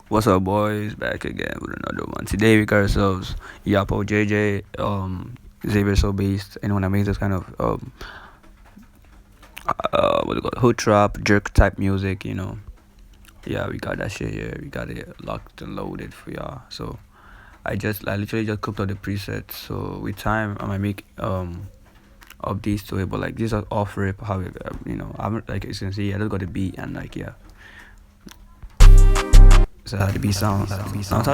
What's up, boys? Back again with another one. Today we got ourselves HOODTRAP XAVIERSOBASED. Anyone that makes this kind of what do you call it? Hood trap, jerk type music, Yeah, we got that shit here. We got it locked and loaded for y'all. So I literally just cooked up the presets. So with time I might make updates to it, but like these are off rip. How I haven't, like, as you can see, I just got the beat and like, yeah. So how the beat sounds. How the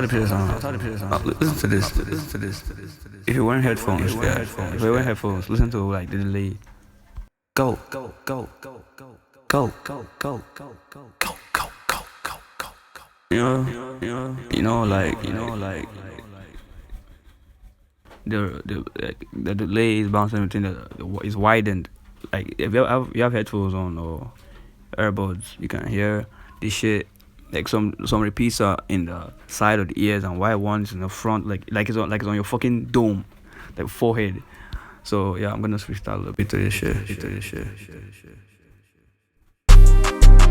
play sounds. Listen to this. If you're wearing headphones, if you're wearing headphones, listen to like the delay. Go. Like the delay is bouncing between is widened. Like if you have headphones on or earbuds, you can hear this shit. Like some repeats are in the side of the ears and white ones in the front, like it's on your fucking dome, like forehead. So yeah, I'm gonna switch that a little bit to this shit.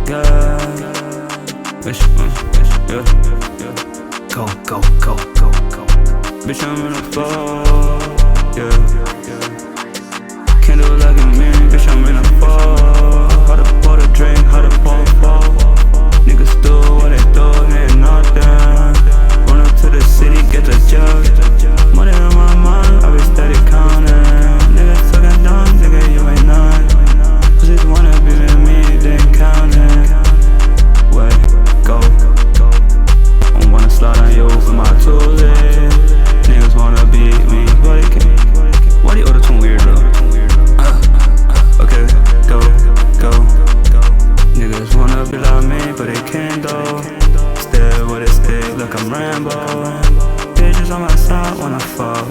Go. Bitch, I'm in a fall, yeah. Can't do it like a man, bitch, I'm in a fall. How to pour the drink, how to fall. Niggas do what they do, they nothing. Run up to the city, get the jug. Money in my mind, I be steady counting. Niggas talking dumb, nigga, you ain't none. Pussies wanna be with me, they ain't counting. Wait, go. I wanna slide on you with my tools. Niggas wanna beat me, but they can't. Why the auto-tune weird, bro? Okay, go. Niggas wanna be like me, but they can't though. Stare with a stick like I'm Rambo. Bitches on my side when I fall.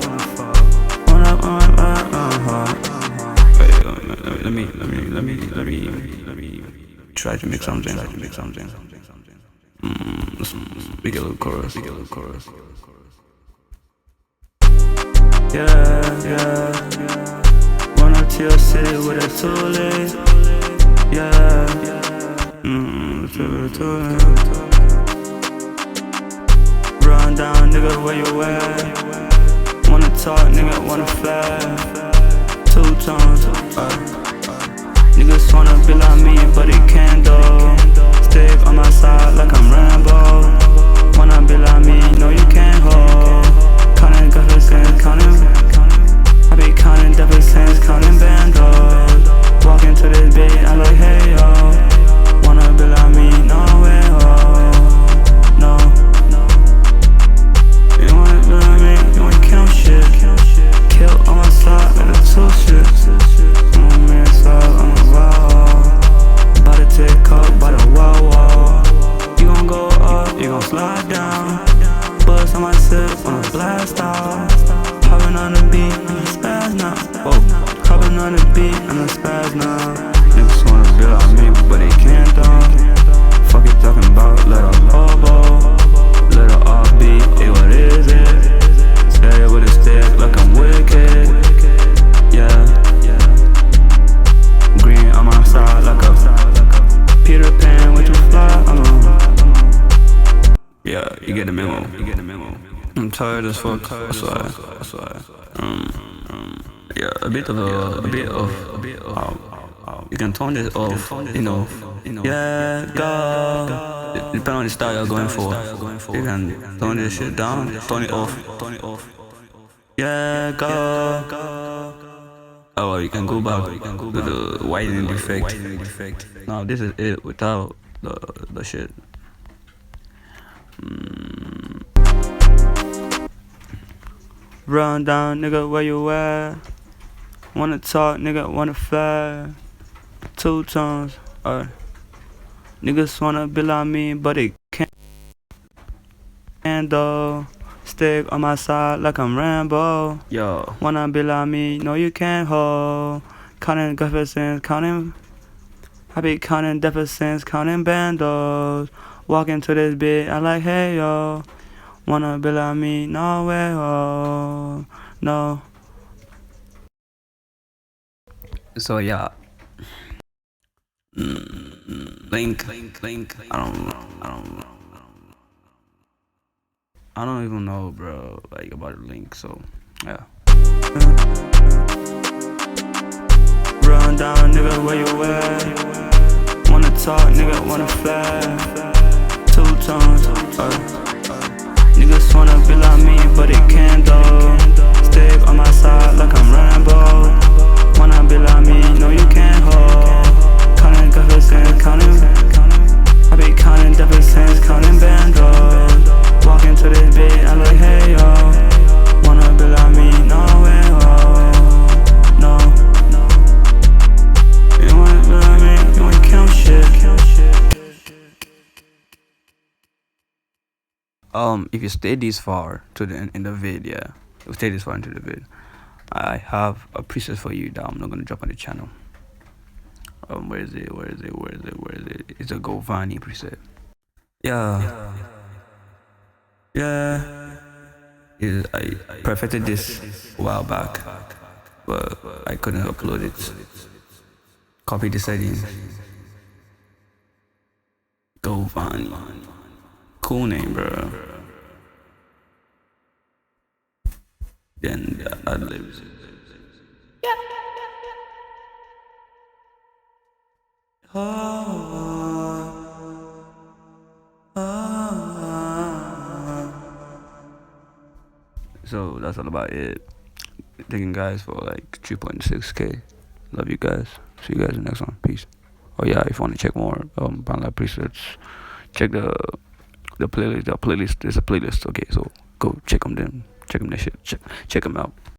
Wait, let me try to make something. We get a little chorus. Yeah. Run up to your city with a toolie. Yeah. Run down, nigga, where you at? Wanna talk, nigga, wanna fly. 2 tones, niggas wanna be like me, but they can't though. Stick on my side like I'm Rambo. Wanna be like me, no you can't hold. Counting deficits, I be counting deficits, counting bandos. Walking to this beat, I'm like, hey yo. Wanna be like me, no way, no. You wanna be like me, you wanna count shit. Kill on my side, like a 2 shit. I'm a man, so I'm a wow. About to take up by the wall. You gon' go up, you gon' slide down. Buzz on my sip, on a blast off. Hopping on the beat, I'm a spaz now. Hopping on the beat, I'm a spaz now. Niggas wanna be like me, but they can't though. Fuck you talking about, let her bobo. Let her off beat, hey, what is it? Stay with a stick like I'm wicked. Yeah. Green on my side like a Peter Pan with you fly. Yeah, you get the memo. I'm tired as fuck. That's why. Yeah, a bit of you can tone this off, Yeah, go. Depending on the style you're going for, you can tone this shit down, tone it off. Yeah, go. Oh, you can go back to the widening effect. Now this is it without the shit. Run down, nigga, where you at? Wanna talk, nigga, wanna fly. 2 tones, niggas wanna be like me, but they can't though. Stick on my side like I'm Rambo. Yo. Wanna be like me, no you can't hold. Counting deficits, I be counting deficits, counting bandos. Walking to this beat, I like, hey yo. Wanna be like me, no way, no. So yeah. Link. I don't know. I don't even know, bro, like about the link. So yeah. Run down, nigga, where you at? Wanna talk, nigga, wanna fly. 2 tones, niggas wanna be like me, but they can't though. Stick on my side like I'm Rambo. Wanna be like me, no you can't hold. Counting deficits, counting. I be counting deficits, counting bandos. Walking to this beat, I like hey yo. Wanna be like me, no way ho. No. You wanna be like me, you ain't count shit. If you stay this far to the in the vid, yeah, if you stay this far into the vid, I have a preset for you that I'm not gonna drop on the channel. Where is it? It's a Govani preset. Yeah. I perfected this a while back, but I couldn't upload it. Copy the settings. Govani. Cool name, bro. Then the ad-libs. So that's all about it. Thank you guys for like 3.6k. Love you guys. See you guys in the next one. Peace. Oh yeah, if you want to check more bandlab presets, check the playlist. There's a playlist. Okay, so go check them. Check them. Check them out.